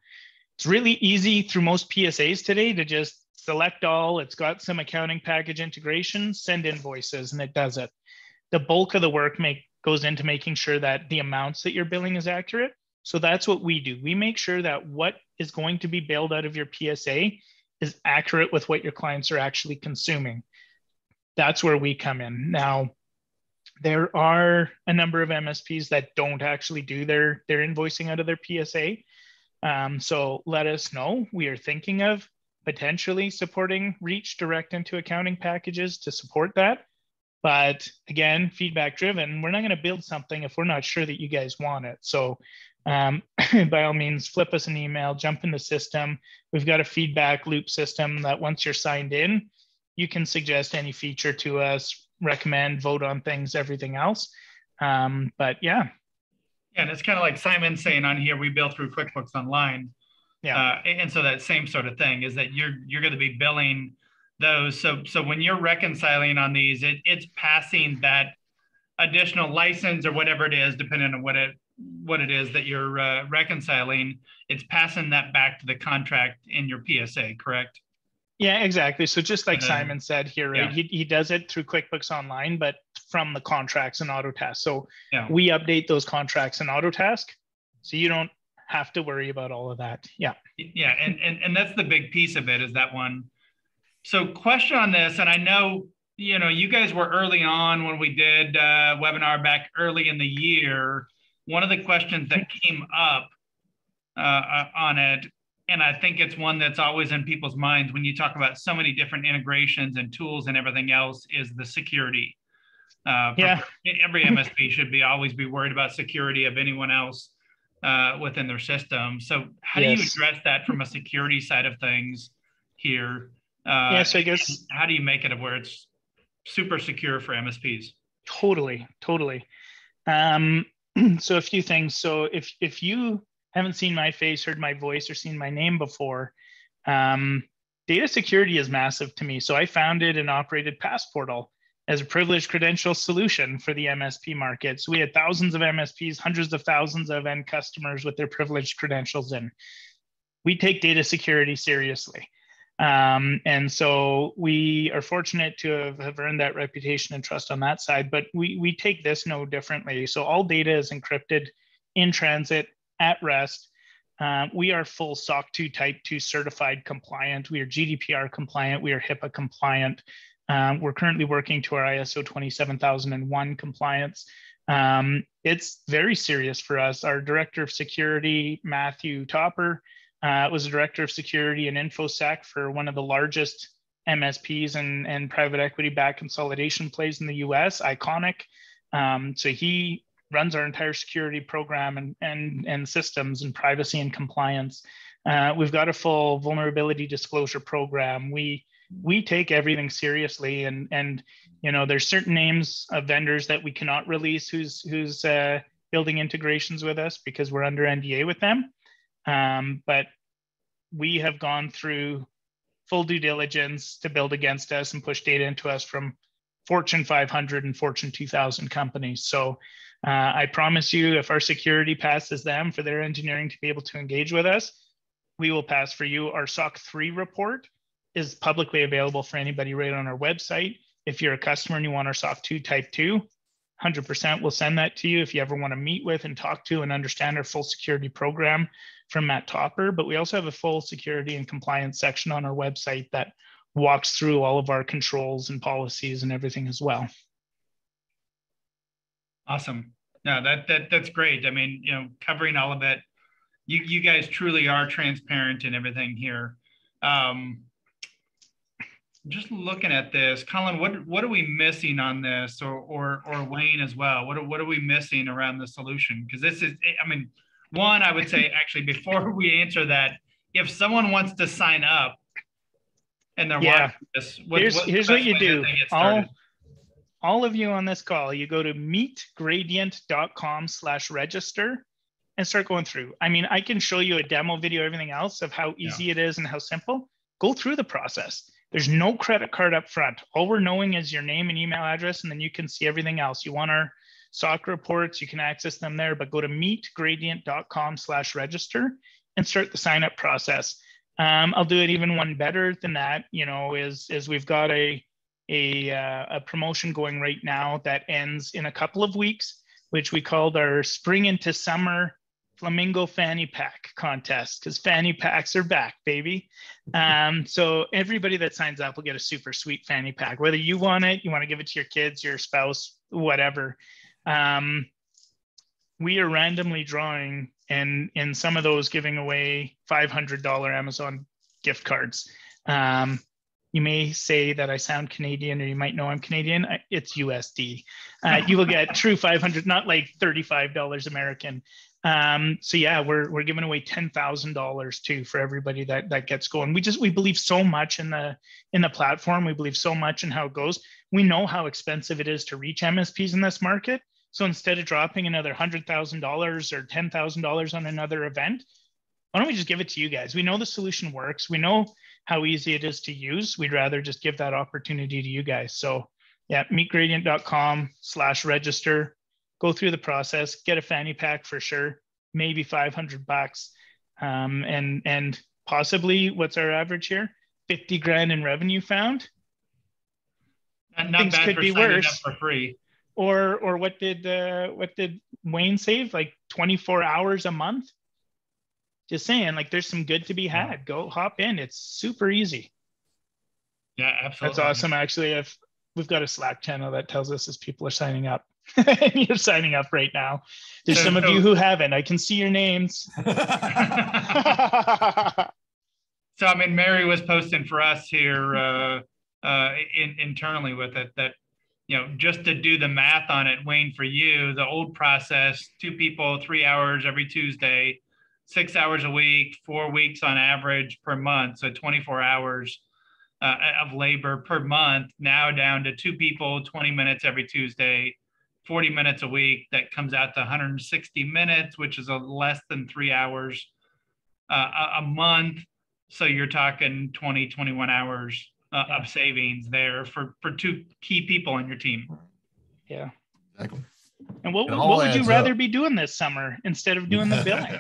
it's really easy through most PSAs today to just select all. It's got some accounting package integration, send invoices, and it does it. The bulk of the work goes into making sure that the amounts that you're billing is accurate. So that's what we do. We make sure that what is going to be billed out of your PSA is accurate with what your clients are actually consuming. That's where we come in. Now, there are a number of MSPs that don't actually do their invoicing out of their PSA. So let us know. We are thinking of potentially supporting Reach direct into accounting packages to support that. But again, feedback driven, we're not going to build something if we're not sure that you guys want it. So by all means, flip us an email, jump in the system. We've got a feedback loop system that once you're signed in, you can suggest any feature to us, recommend, vote on things, everything else. But yeah. Yeah, and it's kind of like Simon saying on here, we bill through QuickBooks Online. Yeah. And so that same sort of thing is that you're going to be billing those. So when you're reconciling on these, it's passing that additional license or whatever it is, depending on what it is that you're reconciling, it's passing that back to the contract in your PSA, correct? Yeah, exactly. So just like Simon said here, right? Yeah. He does it through QuickBooks Online, but from the contracts and Autotask. So we update those contracts in Autotask, so you don't have to worry about all of that. Yeah. Yeah, and that's the big piece of it, is that one. So question on this, and I know, you guys were early on when we did a webinar back early in the year. One of the questions that came up on it, and I think it's one that's always in people's minds when you talk about so many different integrations and tools and everything else, is the security. Every MSP should always be worried about security of anyone else within their system. So how do you address that from a security side of things here? So I guess, how do you make it where it's super secure for MSPs? Totally. So a few things. So if you haven't seen my face, heard my voice, or seen my name before, data security is massive to me. So I founded and operated Passportal as a privileged credential solution for the MSP market. So we had thousands of MSPs, hundreds of thousands of end customers with their privileged credentials in. We take data security seriously. And so we are fortunate to have earned that reputation and trust on that side, but we take this no differently. So all data is encrypted in transit at rest. We are full SOC 2 Type 2 certified compliant. We are GDPR compliant. We are HIPAA compliant. We're currently working to our ISO 27001 compliance. It's very serious for us. Our director of security, Matthew Topper, was a director of security and InfoSec for one of the largest MSPs and private equity-backed consolidation plays in the US, Iconic. So he runs our entire security program and systems and privacy and compliance. We've got a full vulnerability disclosure program. We take everything seriously, and there's certain names of vendors that we cannot release who's building integrations with us because we're under NDA with them. But we have gone through full due diligence to build against us and push data into us from Fortune 500 and Fortune 2000 companies. So I promise you, if our security passes them for their engineering to be able to engage with us, we will pass for you. Our SOC 3 report is publicly available for anybody right on our website. If you're a customer and you want our SOC 2 Type 2, 100% we'll send that to you if you ever want to meet with and talk to and understand our full security program from Matt Topper. But we also have a full security and compliance section on our website that walks through all of our controls and policies and everything as well. Awesome. No, that's great. I mean, covering all of it, you guys truly are transparent in everything here. Just looking at this, Colin, what are we missing on this, or Wayne as well? What are we missing around the solution? Because this is, one, I would say actually before we answer that, if someone wants to sign up and they're watching this, here's what you do. All of you on this call, you go to meetgradient.com/register and start going through. I can show you a demo video, everything else of how easy it is and how simple. go through the process. There's no credit card up front. All we're knowing is your name and email address, and then you can see everything else. You want our SOC reports, you can access them there, but go to meetgradient.com/register and start the sign up process. I'll do it even one better than that, is we've got a promotion going right now that ends in a couple of weeks, which we called our spring into summer Flamingo fanny pack contest, because fanny packs are back, baby. So everybody that signs up will get a super sweet fanny pack, whether you want it, you want to give it to your kids, your spouse, whatever. We are randomly drawing, and in some of those giving away $500 Amazon gift cards. You may say that I sound Canadian, or you might know I'm Canadian. It's USD. You will get true 500, not like $35 American. So yeah, we're giving away $10,000 too for everybody that gets going. We believe so much in the platform. We believe so much in how it goes. We know how expensive it is to reach MSPs in this market. So instead of dropping another $100,000 or $10,000 on another event, why don't we just give it to you guys? We know the solution works. We know how easy it is to use. We'd rather just give that opportunity to you guys. So yeah, meetgradient.com/register. Go through the process, get a fanny pack for sure, maybe $500, and possibly, what's our average here? 50 grand in revenue found. Not Things bad could for be signing worse. up for free. Or what did Wayne save? Like 24 hours a month? Just saying, like, there's some good to be had. Go hop in. It's super easy. Yeah, absolutely. That's awesome. Actually, we've got a Slack channel that tells us as people are signing up. And you're signing up right now. There's some of you who haven't. I can see your names. So, I mean, Mary was posting for us here internally with it that, just to do the math on it, Wayne, for you, the old process, 2 people, 3 hours every Tuesday, 6 hours a week, 4 weeks on average per month. So 24 hours of labor per month, now down to 2 people, 20 minutes every Tuesday, 40 minutes a week. That comes out to 160 minutes, which is less than 3 hours a month. So you're talking 20, 21 hours of savings there for 2 key people on your team. Yeah. Exactly. And what would you rather be doing this summer instead of doing the billing?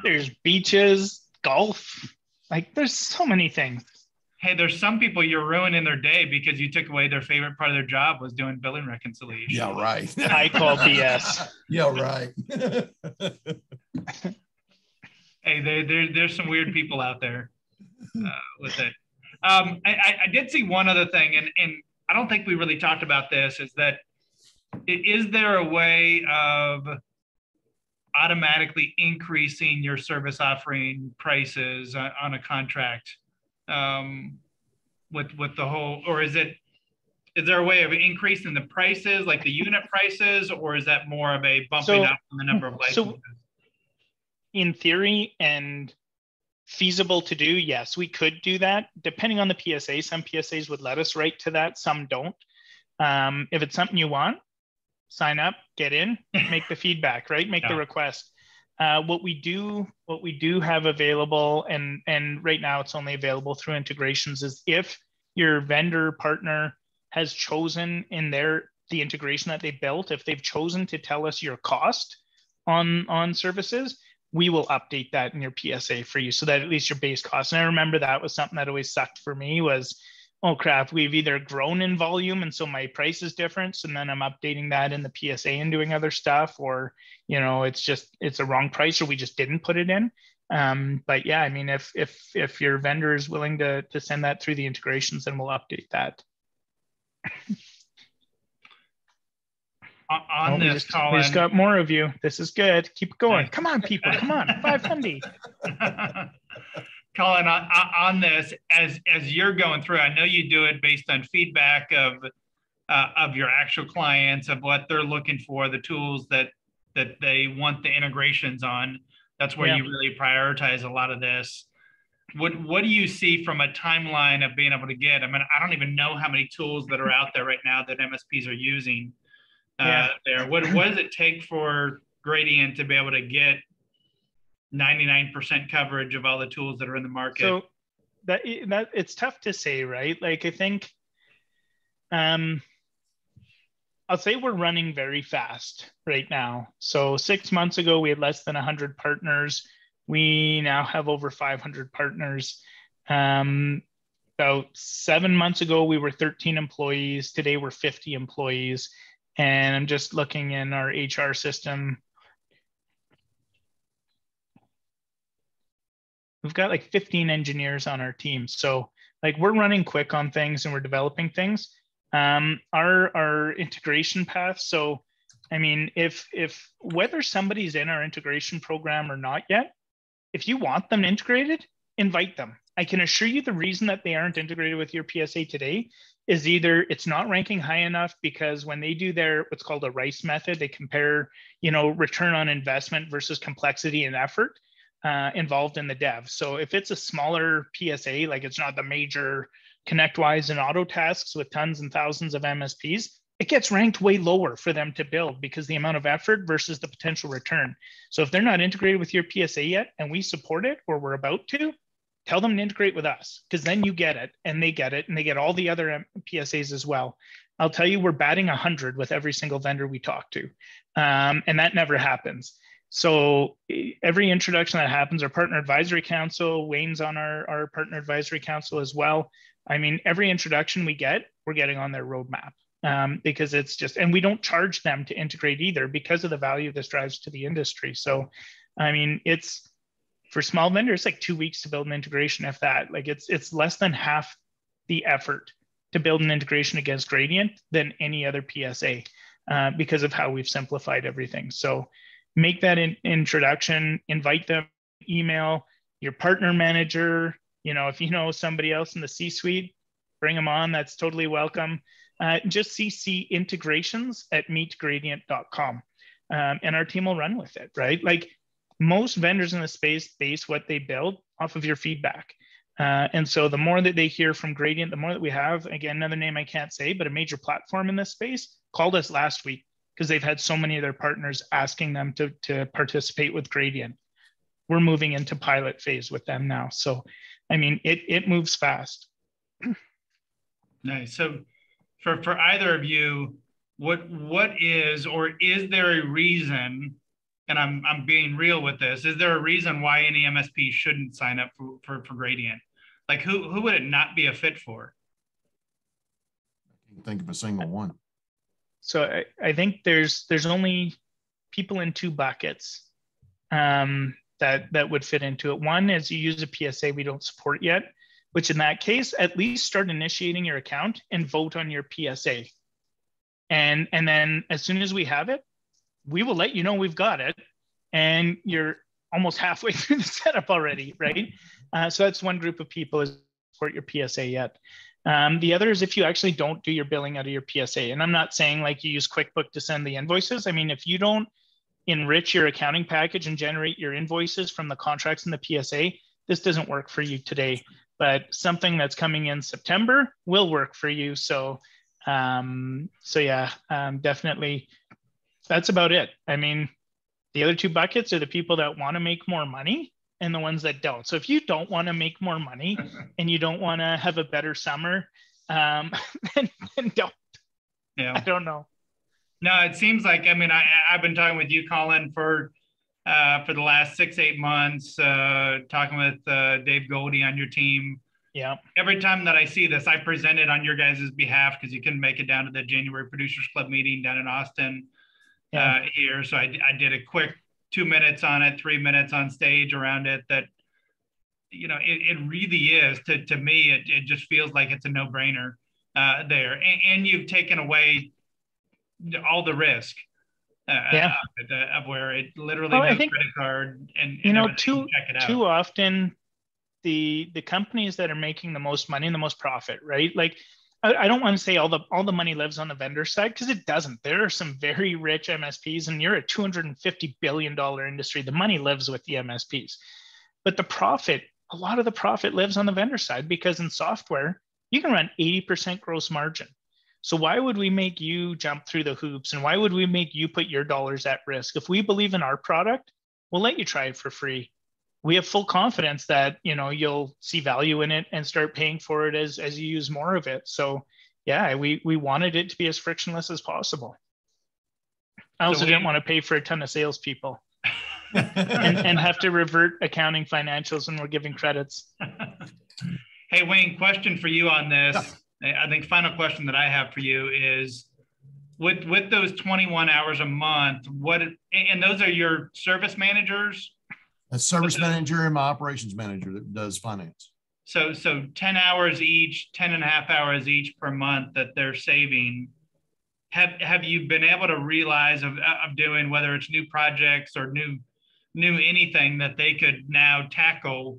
There's beaches, golf, like there's so many things. Hey, there's some people you're ruining their day because you took away their favorite part of their job was doing billing reconciliation. Yeah, right. I call BS. Yeah, right. Hey, there's some weird people out there with it. I did see one other thing, and I don't think we really talked about this, is that is there a way of automatically increasing your service offering prices on a contract with the whole, or is there a way of increasing the prices, like the unit prices, or is that more of a bumping up on the number of licenses? So in theory and feasible to do, yes, we could do that. Depending on the PSA, some PSAs would let us write to that, some don't. If it's something you want, sign up, get in, make the feedback, right? Make the request. What we do have available, and right now it's only available through integrations, is if your vendor partner has chosen in the integration that they built, if they've chosen to tell us your cost on services, we will update that in your PSA for you so that at least your base cost. And I remember that was something that always sucked for me was, oh crap, we've either grown in volume and so my price is different, and then I'm updating that in the PSA and doing other stuff, or it's a wrong price, or we just didn't put it in. But yeah, I mean, if your vendor is willing to send that through the integrations, then we'll update that. We just got more of you. This is good. Keep going. Come on, people. Come on. 500. Colin, on this, as you're going through, I know you do it based on feedback of your actual clients, of what they're looking for, the tools that they want the integrations on. That's where you really prioritize a lot of this. What do you see from a timeline of being able to get? I mean, I don't even know how many tools that are out there right now that MSPs are using. There. What does it take for Gradient to be able to get 99% coverage of all the tools that are in the market? So that it's tough to say, right? Like I think I'll say we're running very fast right now. So 6 months ago, we had less than 100 partners. We now have over 500 partners. About 7 months ago, we were 13 employees. Today, we're 50 employees. And I'm just looking in our HR system. We've got like 15 engineers on our team. So like we're running quick on things and we're developing things. Our integration path. So, I mean, if whether somebody's in our integration program or not yet, if you want them integrated, invite them. I can assure you the reason that they aren't integrated with your PSA today is either it's not ranking high enough because when they do their what's called a RICE method, they compare, return on investment versus complexity and effort involved in the dev. So if it's a smaller PSA, like it's not the major ConnectWise and auto tasks with tons and thousands of MSPs, it gets ranked way lower for them to build because the amount of effort versus the potential return. So if they're not integrated with your PSA yet and we support it or we're about to, tell them to integrate with us because then you get it and they get it and they get all the other PSAs as well. I'll tell you, we're batting 100 with every single vendor we talk to. And that never happens. So every introduction that happens, our partner advisory council, Wayne's on our partner advisory council as well. I mean, every introduction we get, we're getting on their roadmap because it's just, and we don't charge them to integrate either because of the value this drives to the industry. So, I mean, it's for small vendors, like 2 weeks to build an integration, if that, like it's less than half the effort to build an integration against Gradient than any other PSA because of how we've simplified everything. So make that introduction, invite them, email your partner manager. If you know somebody else in the C-suite, bring them on. That's totally welcome. Just CC integrations@meetgradient.com. And our team will run with it, right? Like most vendors in the space base what they build off of your feedback. And so the more that they hear from Gradient, the more that we have, again, another name I can't say, but a major platform in this space called us last week because they've had so many of their partners asking them to participate with Gradient. We're moving into pilot phase with them now. So, I mean, it moves fast. Nice. So for either of you, what is, or is there a reason, and I'm being real with this, is there a reason why any MSP shouldn't sign up for Gradient? Like who would it not be a fit for? I can't think of a single one. So I think there's only people in two buckets that would fit into it. One is you use a PSA we don't support yet, which in that case, at least start initiating your account and vote on your PSA. And then as soon as we have it, we will let you know we've got it. And you're almost halfway through the setup already, right? So that's one group of people is support your PSA yet. The other is if you actually don't do your billing out of your PSA. And I'm not saying like you use QuickBooks to send the invoices. I mean, if you don't enrich your accounting package and generate your invoices from the contracts in the PSA, this doesn't work for you today. But something that's coming in September will work for you. So, definitely that's about it. I mean, the other two buckets are the people that want to make more money and the ones that don't. So if you don't want to make more money and you don't want to have a better summer, then don't. Yeah. I don't know. No, it seems like, I mean, I've been talking with you, Colin, for the last 6-8 months, talking with Dave Goldie on your team. Yeah. Every time that I see this, I present it on your guys' behalf because you couldn't make it down to the January Producers Club meeting down in Austin here. So I did a quick 2 minutes on it, 3 minutes on stage around it. That, it really is, to me, it just feels like it's a no-brainer there. And you've taken away all the risk of where it literally no credit card and too often the companies that are making the most money and the most profit, right? Like I don't want to say all the money lives on the vendor side because it doesn't. There are some very rich MSPs and you're a $250 billion industry. The money lives with the MSPs, but a lot of the profit lives on the vendor side because in software, you can run 80% gross margin. So why would we make you jump through the hoops and why would we make you put your dollars at risk? If we believe in our product, we'll let you try it for free. we have full confidence that, you'll see value in it and start paying for it as you use more of it. So yeah, we wanted it to be as frictionless as possible. I also didn't want to pay for a ton of salespeople and have to revert accounting financials when we're giving credits. Hey, Wayne, question for you on this. I think final question that I have for you is, with those 21 hours a month, and those are your service managers? A service manager and my operations manager that does finance. So 10 hours each, 10 and a half hours each per month that they're saving. Have you been able to realize of doing, whether it's new projects or new anything that they could now tackle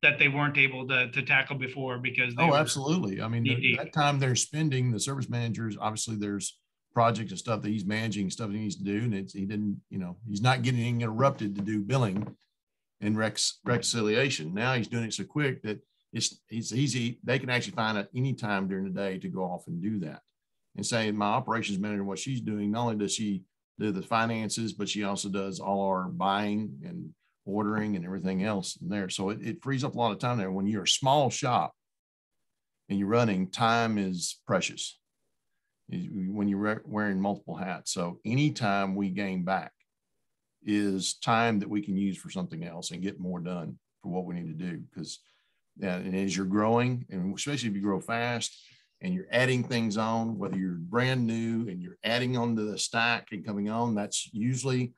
that they weren't able to tackle before because they absolutely. I mean, that time they're spending, the service managers, obviously there's projects and stuff that he's managing, stuff he needs to do. And he didn't, he's not getting interrupted to do billing and reconciliation. Now he's doing it so quick that it's easy. They can actually find it any time during the day to go off and do that. And saying my operations manager, what she's doing, not only does she do the finances, but she also does all our buying and ordering and everything else in there. So it frees up a lot of time there. When you're a small shop and you're running, time is precious when you're wearing multiple hats. So anytime we gain back is time that we can use for something else and get more done for what we need to do. Because and as you're growing, and especially if you grow fast and you're adding things on, whether you're brand new and you're adding onto the stack and coming on, that's usually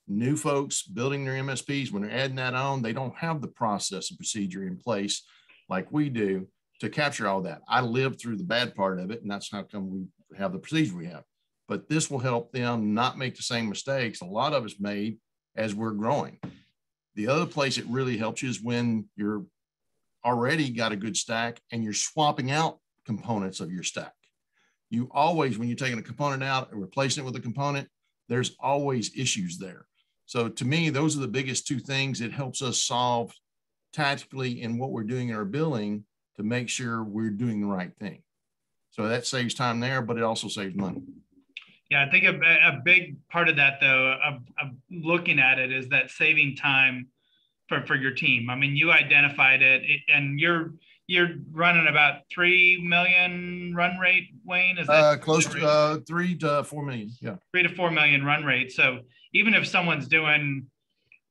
new folks building their MSPs. When they're adding that on, they don't have the process and procedure in place like we do to capture all that. I lived through the bad part of it, and that's how come we have the procedure we have. But this will help them not make the same mistakes a lot of us made as we're growing. The other place it really helps you is when you're already got a good stack and you're swapping out components of your stack. You always, when you're taking a component out and replacing it with a component, there's always issues there. So to me, those are the biggest two things. It helps us solve tactically in what we're doing in our billing to make sure we're doing the right thing. So that saves time there, but it also saves money. Yeah, I think a big part of that, though, of looking at it is that saving time for your team. I mean, you identified it, and you're running about 3 million run rate, Wayne? Is that close to 3 to 4 million? Yeah, 3 to 4 million run rate. So even if someone's doing,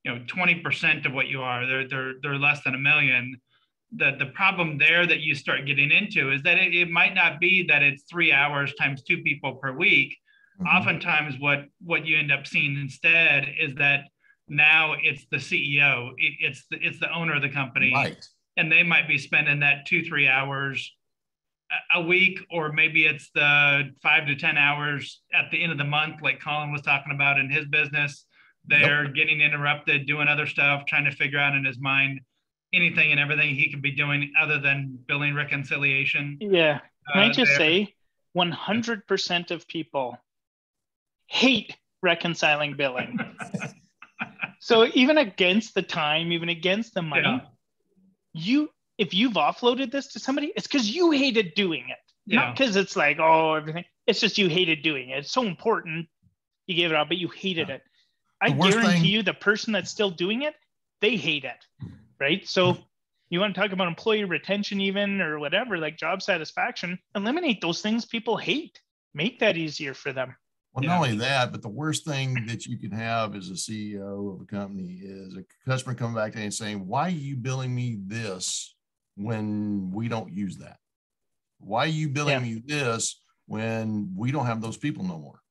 20% of what you are, they're less than 1 million. The problem there that you start getting into is that it might not be that it's 3 hours times 2 people per week. Mm-hmm. Oftentimes what you end up seeing instead is that now it's the CEO, it's the owner of the company, right? And they might be spending that 2-3 hours a week, or maybe it's the 5 to 10 hours at the end of the month, like Colin was talking about in his business. They're getting interrupted, doing other stuff, trying to figure out in his mind anything and everything he could be doing other than billing reconciliation. Yeah. Can I just say 100% of people hate reconciling billing. So even against the time, even against the money, if you've offloaded this to somebody, it's because you hated doing it. Not because it's like, everything. It's just you hated doing it. It's so important. You gave it up, but you hated it. I guarantee you the person that's still doing it, they hate it, right? So you want to talk about employee retention even, or whatever, like job satisfaction, eliminate those things people hate. Make that easier for them. Well, not only that, but the worst thing that you can have as a CEO of a company is a customer coming back to you and saying, why are you billing me this when we don't use that? Why are you billing me this when we don't have those people no more?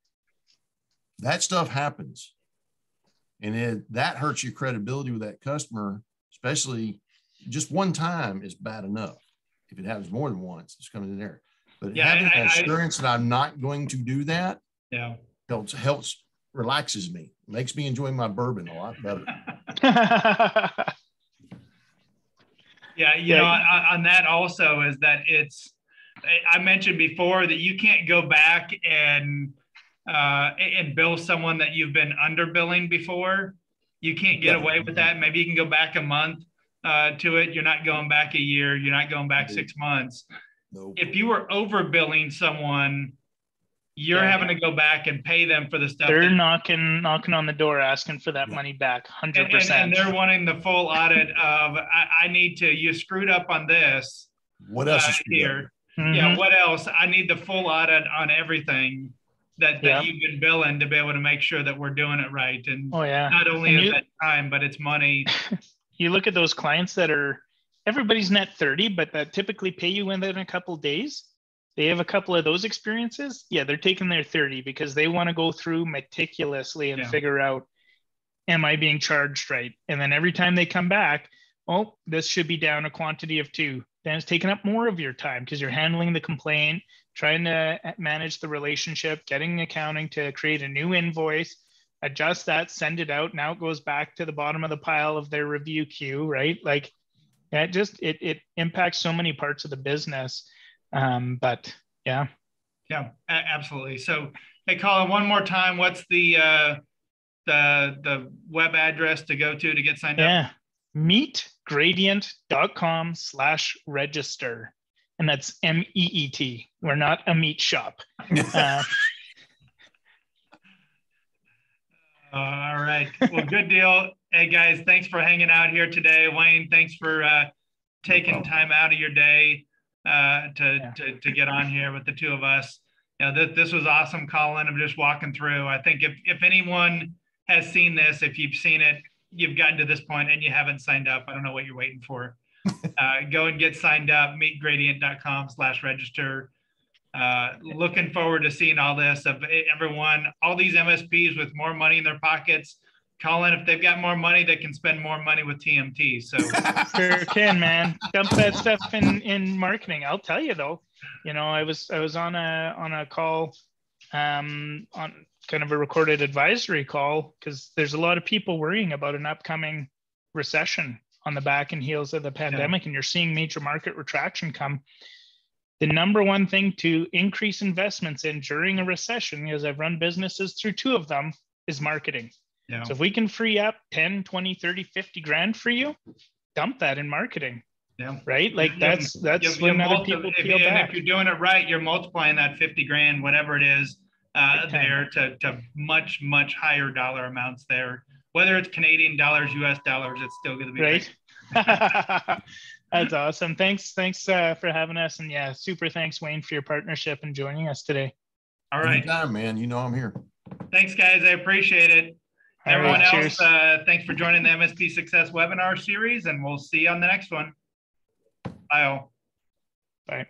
That stuff happens. And that hurts your credibility with that customer, especially just one time is bad enough. If it happens more than once, it's coming in there. But having assurance that I'm not going to do that helps relaxes me, makes me enjoy my bourbon a lot better. On that also is that I mentioned before that you can't go back and bill someone that you've been under billing before. You can't get away with that. Maybe you can go back a month to it. You're not going back a year. You're not going back 6 months. Nope. If you were over billing someone, you're having to go back and pay them for the stuff. They're knocking on the door, asking for that money back, 100%. And they're wanting the full audit of, you screwed up on this. What else is here? Yeah, what else? I need the full audit on everything that you've been billing to be able to make sure that we're doing it right. And not only is that time, but it's money. You look at those clients that are, everybody's net 30, but that typically pay you within a couple of days. They have a couple of those experiences. Yeah, they're taking their 30 because they want to go through meticulously and figure out, am I being charged right? And then every time they come back, oh, this should be down a quantity of 2. Then it's taking up more of your time because you're handling the complaint, trying to manage the relationship, getting accounting to create a new invoice, adjust that, send it out. Now it goes back to the bottom of the pile of their review queue, right? Like it impacts so many parts of the business. But yeah, absolutely. So, hey, Colin, one more time, what's the web address to go to get signed up? meetgradient.com/register. And that's MEET. We're not a meat shop. All right. Well, good deal. Hey, guys, thanks for hanging out here today. Wayne, thanks for taking time out of your day to get on here with the two of us. This was awesome, Colin. I'm just walking through. I think if anyone has seen this, if you've seen it, you've gotten to this point and you haven't signed up, I don't know what you're waiting for. Go and get signed up, meetgradient.com/register. Looking forward to seeing all this of everyone, all these MSPs with more money in their pockets. Colin, if they've got more money, they can spend more money with TMT. So sure can, man. Dump that stuff in marketing. I'll tell you though, I was on a call, on kind of a recorded advisory call, because there's a lot of people worrying about an upcoming recession on the back and heels of the pandemic, and you're seeing major market retraction come. The number one thing to increase investments in during a recession, because I've run businesses through 2 of them, is marketing. Yeah. So if we can free up 10, 20, 30, 50 grand for you, dump that in marketing. Yeah. Right? Like that's when other people peel back. If you're doing it right, you're multiplying that 50 grand, whatever it is, there to much, much higher dollar amounts there. Whether it's Canadian dollars, US dollars, it's still going to be right. That's awesome. Thanks for having us. And super thanks, Wayne, for your partnership and joining us today. All right. Anytime, man. I'm here. Thanks, guys. I appreciate it. Everyone else, thanks for joining the MSP Success webinar series, and we'll see you on the next one. Bye all. Bye.